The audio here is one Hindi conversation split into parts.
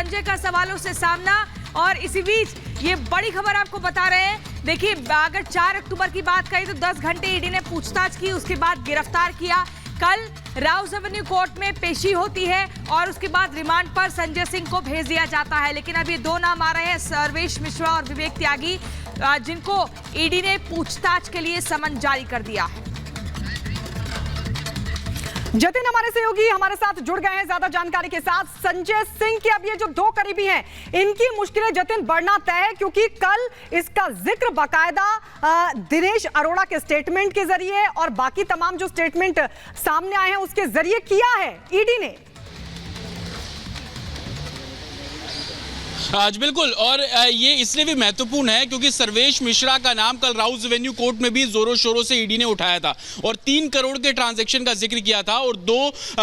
संजय का सवालों से सामना। और इसी बीच ये बड़ी खबर आपको बता रहे हैं। देखिए, अगर 4 अक्टूबर की बात करें तो 10 घंटे ईडी ने पूछताछ की, उसके बाद गिरफ्तार किया। कल राउस एवेन्यू कोर्ट में पेशी होती है और उसके बाद रिमांड पर संजय सिंह को भेज दिया जाता है। लेकिन अब ये 2 नाम आ रहे हैं, सर्वेश मिश्रा और विवेक त्यागी, जिनको ईडी ने पूछताछ के लिए समन जारी कर दिया है। जतिन हमारे सहयोगी हमारे साथ जुड़ गए हैं ज्यादा जानकारी के साथ। संजय सिंह के अब ये जो 2 करीबी हैं, इनकी मुश्किलें जतिन बढ़ना तय है, क्योंकि कल इसका जिक्र बाकायदा दिनेश अरोड़ा के स्टेटमेंट के जरिए और बाकी तमाम जो स्टेटमेंट सामने आए हैं उसके जरिए किया है ईडी ने। आज बिल्कुल, और ये इसलिए भी महत्वपूर्ण है क्योंकि सर्वेश मिश्रा का नाम कल राउस एवेन्यू कोर्ट में भी जोरों शोरों से ईडी ने उठाया था और 3 करोड़ के ट्रांजैक्शन का जिक्र किया था और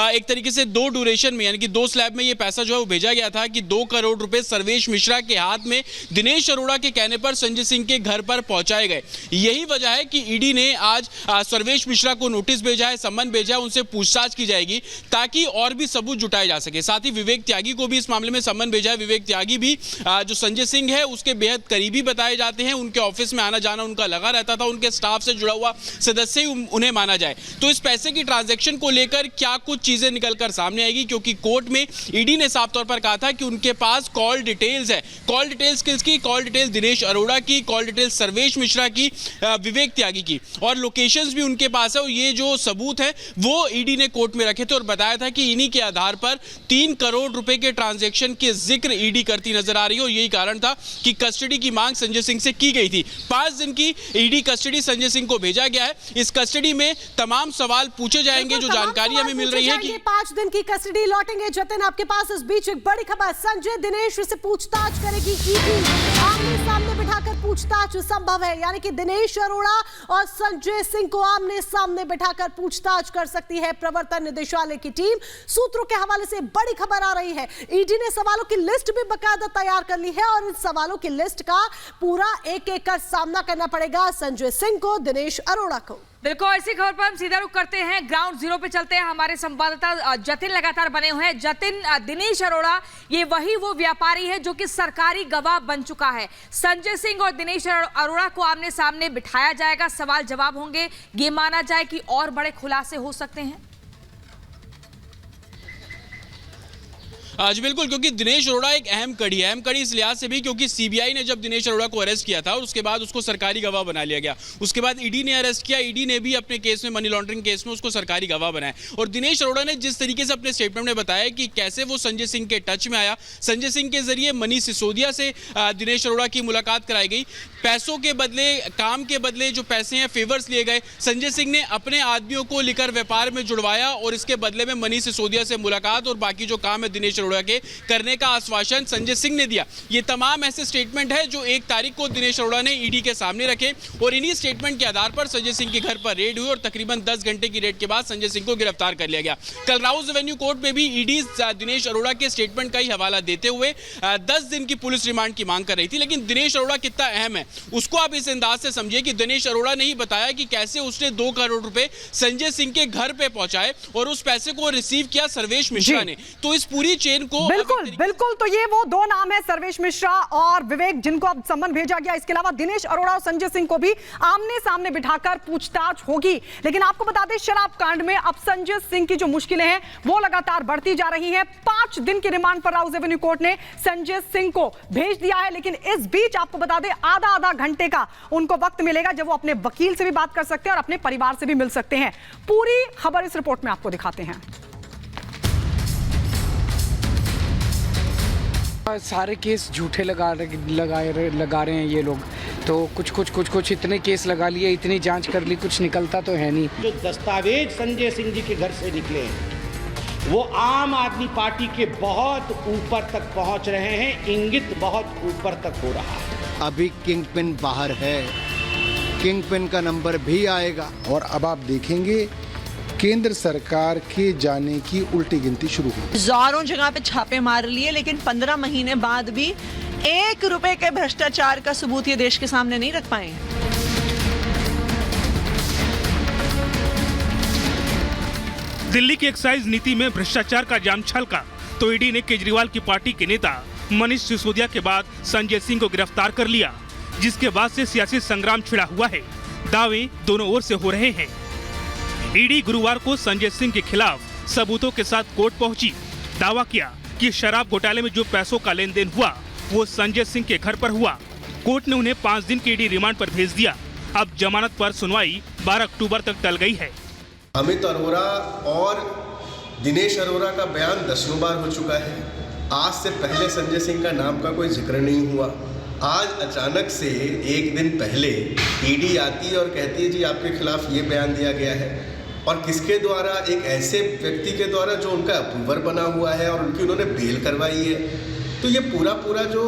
एक तरीके से 2 ड्यूरेशन में, यानी कि 2 स्लैब में ये पैसा जो है वो भेजा गया था कि 2 करोड़ रुपए सर्वेश मिश्रा के हाथ में दिनेश अरोड़ा के कहने पर संजय सिंह के घर पर पहुंचाए गए। यही वजह है कि ईडी ने आज सर्वेश मिश्रा को नोटिस भेजा है, सम्मन भेजा है, उनसे पूछताछ की जाएगी ताकि और भी सबूत जुटाए जा सके। साथ ही विवेक त्यागी को भी इस मामले में सम्मन भेजा है। विवेक त्यागी भी जो संजय सिंह है उसके बेहद करीबी बताए जाते हैं, उनके ऑफिस में आना जाना उनका लगा रहता था, उनके स्टाफ से जुड़ा हुआ सदस्य ही उन्हें माना जाए। तो इस पैसे की ट्रांजैक्शन को लेकर क्या कुछ चीजें निकलकर सामने आएगी, क्योंकि कोर्ट में ईडी ने साफ तौर पर कहा था कि उनके पास कॉल डिटेल्स है। कॉल डिटेल्स किसकी? कॉल डिटेल्स दिनेश अरोड़ा की, कॉल डिटेल्स सर्वेश मिश्रा की, विवेक त्यागी की, और लोकेशंस भी उनके पास है। और ये जो सबूत है वो ईडी ने कोर्ट में रखे थे और बताया था कि इन्हीं के आधार पर 3 करोड़ रुपए के ट्रांजैक्शन के जिक्र ईडी करती नजर आ रही है। और यही कारण था कि कस्टडी की मांग संजय सिंह से की गई थी। 5 दिन की ईडी कस्टडी संजय सिंह को भेजा गया है। इस कस्टडी में तमाम सवाल पूछे जाएंगे। जो जानकारी हमें मिल रही है कि 5 दिन की कस्टडी लौटेंगे। जतिन, आपके पास इस बीच एक बड़ी खबर, संजय दिनेश से पूछताछ करेगी ईडी। आमने सामने बिठाकर पूछताछ संभव है, यानी कि दिनेश अरोड़ा और संजय सिंह को आमने सामने बिठाकर पूछताछ कर सकती है प्रवर्तन निदेशालय की टीम। सूत्रों के हवाले से बड़ी खबर आ रही है, ईडी ने सवालों की लिस्ट भी बकायदा तैयार कर ली है और इन सवालों की लिस्ट का पूरा एक-एक कर सामना करना पड़ेगा संजय सिंह को, दिनेश अरोड़ा को। बिल्कुल, ऐसी खबर पर हम सीधा रुख करते हैं, ग्राउंड जीरो पे चलते हैं। हमारे संवाददाता जतिन लगातार बने हुए हैं। जतिन, दिनेश अरोड़ा ये वो व्यापारी है जो कि सरकारी गवाह बन चुका है। संजय सिंह और दिनेश अरोड़ा को आमने सामने बिठाया जाएगा, सवाल जवाब होंगे। ये माना जाए कि और बड़े खुलासे हो सकते हैं। जी बिल्कुल, क्योंकि दिनेश अरोड़ा एक अहम कड़ी इस लिहाज से भी क्योंकि सीबीआई ने जब दिनेश अरोड़ा को अरेस्ट किया था और उसके बाद उसको सरकारी गवाह बना लिया गया। उसके बाद ईडी ने अरेस्ट किया, ईडी ने भी अपने केस में, मनी लॉन्ड्रिंग केस में, उसको सरकारी गवाह बनाया। और दिनेश अरोड़ा ने जिस तरीके से अपने स्टेटमेंट में बताया कि कैसे वो संजय सिंह के टच में आया, संजय सिंह के जरिए मनीष सिसोदिया से दिनेश अरोड़ा की मुलाकात कराई गई, पैसों के बदले, काम के बदले जो पैसे हैं, फेवर्स लिए गए। संजय सिंह ने अपने आदमियों को लेकर व्यापार में जुड़वाया और इसके बदले में मनीष सिसोदिया से मुलाकात और बाकी जो काम है दिनेश अरोड़ा के करने का आश्वासन संजय सिंह ने दिया। ये तमाम ऐसे स्टेटमेंट है जो 1 तारीख को दिनेश अरोड़ा ने ईडी के सामने रखे और इन्हीं स्टेटमेंट के आधार पर संजय सिंह के घर पर रेड हुई और तकरीबन 10 घंटे की रेड के बाद संजय सिंह को गिरफ्तार कर लिया गया। कल राउस एवेन्यू कोर्ट में भी ईडी दिनेश अरोड़ा के स्टेटमेंट का ही हवाला देते हुए 10 दिन की पुलिस रिमांड की मांग कर रही थी। लेकिन दिनेश अरोड़ा कितना अहम है उसको आप इस अंदाज से समझिए कि दिनेश अरोड़ा ने ही बताया कि कैसे उसने 2 करोड़ रुपए संजय सिंह के घर पे पहुंचाए और उस पैसे को रिसीव किया सर्वेश मिश्रा ने। तो इस पूरी चेन को बिल्कुल, तो ये वो 2 नाम है, सर्वेश मिश्रा और विवेक, जिनको अब सम्मन भेजा गया। इसके अलावा दिनेश अरोड़ा और संजय सिंह को भी आमने सामने बिठाकर पूछताछ होगी। लेकिन आपको बता दें, शराब कांड में अब संजय सिंह की जो मुश्किलें हैं वो लगातार बढ़ती जा रही हैं। 5 दिन की रिमांड पर राउस एवेन्यू कोर्ट ने संजय सिंह को भेज दिया है। लेकिन इस बीच आपको बता दें, आधा घंटे का उनको वक्त मिलेगा जब वो अपने वकील से भी बात कर सकते हैं और अपने परिवार से भी मिल सकते हैं। पूरी खबर इस रिपोर्ट में आपको दिखाते हैं। सारे केस झूठे लगा रहे हैं ये लोग, तो कुछ इतने केस लगा लिए, इतनी जांच कर ली, कुछ निकलता तो है नहीं। जो दस्तावेज संजय सिंह जी के घर से निकले वो आम आदमी पार्टी के बहुत ऊपर तक पहुंच रहे हैं, इंगित बहुत ऊपर तक हो रहा है। अभी किंगपिन बाहर है, किंगपिन का नंबर भी आएगा और अब आप देखेंगे केंद्र सरकार के जाने की उल्टी गिनती शुरू हुई। हजारों जगह पे छापे मार लिए, लेकिन 15 महीने बाद भी 1 रुपए के भ्रष्टाचार का सबूत ये देश के सामने नहीं रख पाए। दिल्ली की एक्साइज नीति में भ्रष्टाचार का जाम छलका। तो ईडी ने केजरीवाल की पार्टी के नेता मनीष सिसोदिया के बाद संजय सिंह को गिरफ्तार कर लिया, जिसके बाद से सियासी संग्राम छिड़ा हुआ है। दावे दोनों ओर से हो रहे हैं। ईडी गुरुवार को संजय सिंह के खिलाफ सबूतों के साथ कोर्ट पहुंची। दावा किया कि शराब घोटाले में जो पैसों का लेन देन हुआ वो संजय सिंह के घर पर हुआ। कोर्ट ने उन्हें 5 दिन के ईडी रिमांड पर भेज दिया। अब जमानत पर सुनवाई 12 अक्टूबर तक टल गई है। अमित अरोड़ा और दिनेश अरोड़ा का बयान 10वीं बार हो चुका है। आज से पहले संजय सिंह का नाम का कोई जिक्र नहीं हुआ। आज अचानक से एक दिन पहले ईडी आती है और कहती है जी आपके खिलाफ ये बयान दिया गया है, और किसके द्वारा? एक ऐसे व्यक्ति के द्वारा जो उनका अप्रूवर बना हुआ है और उनकी उन्होंने बेल करवाई है। तो ये पूरा जो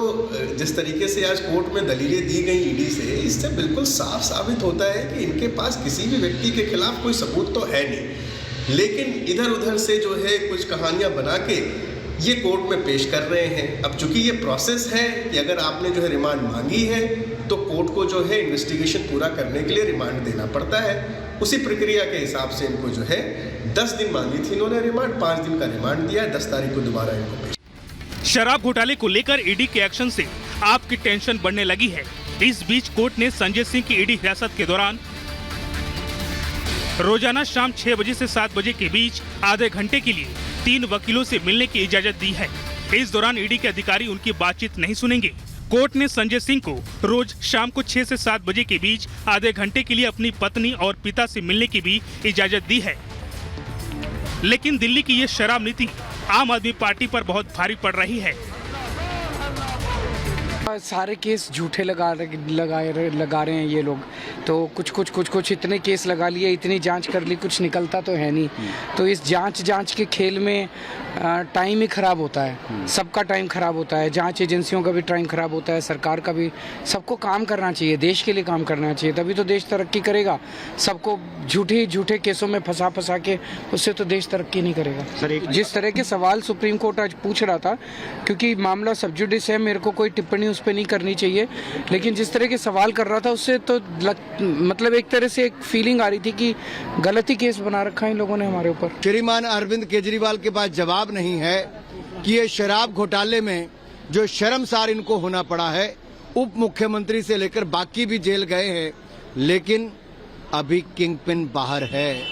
जिस तरीके से आज कोर्ट में दलीलें दी गई ईडी से, इससे बिल्कुल साफ साबित होता है कि इनके पास किसी भी व्यक्ति के खिलाफ कोई सबूत तो है नहीं, लेकिन इधर उधर से जो है कुछ कहानियां बना के ये कोर्ट में पेश कर रहे हैं। अब चूंकि ये प्रोसेस है कि अगर आपने जो है रिमांड मांगी है तो कोर्ट को जो है इन्वेस्टिगेशन पूरा करने के लिए रिमांड देना पड़ता है। उसी प्रक्रिया के हिसाब से इनको जो है 10 दिन मांगी थी इन्होंने रिमांड, 5 दिन का रिमांड दिया है। 10 तारीख को दोबारा इनको पेश। शराब घोटाले को लेकर ईडी के एक्शन से आपकी टेंशन बढ़ने लगी है। इस बीच कोर्ट ने संजय सिंह की ईडी हिरासत के दौरान रोजाना शाम 6 बजे से 7 बजे के बीच आधे घंटे के लिए 3 वकीलों से मिलने की इजाजत दी है। इस दौरान ईडी के अधिकारी उनकी बातचीत नहीं सुनेंगे। कोर्ट ने संजय सिंह को रोज शाम को 6 से 7 बजे के बीच आधे घंटे के लिए अपनी पत्नी और पिता से मिलने की भी इजाजत दी है। लेकिन दिल्ली की ये शराब नीति आम आदमी पार्टी पर बहुत भारी पड़ रही है। सारे केस झूठे लगा रहे हैं ये लोग। तो कुछ इतने केस लगा लिए, इतनी जांच कर ली, कुछ निकलता तो है नहीं। तो इस जांच के खेल में टाइम ही खराब होता है। सबका टाइम खराब होता है, जांच एजेंसियों का भी टाइम खराब होता है, सरकार का भी। सबको काम करना चाहिए, देश के लिए काम करना चाहिए, तभी तो देश तरक्की करेगा। सबको झूठे केसों में फंसा के उससे तो देश तरक्की नहीं करेगा। जिस तरह के सवाल सुप्रीम कोर्ट आज पूछ रहा था, क्योंकि मामला सब जुडिस है, मेरे को कोई टिप्पणी उस पर नहीं करनी चाहिए, लेकिन जिस तरह के सवाल कर रहा था उससे तो मतलब एक तरह से एक फीलिंग आ रही थी कि गलत ही केस बना रखा है इन लोगों ने हमारे ऊपर। श्रीमान अरविंद केजरीवाल के पास जवाब नहीं है कि ये शराब घोटाले में जो शर्मसार इनको होना पड़ा है, उप मुख्यमंत्री से लेकर बाकी भी जेल गए हैं, लेकिन अभी किंगपिन बाहर है।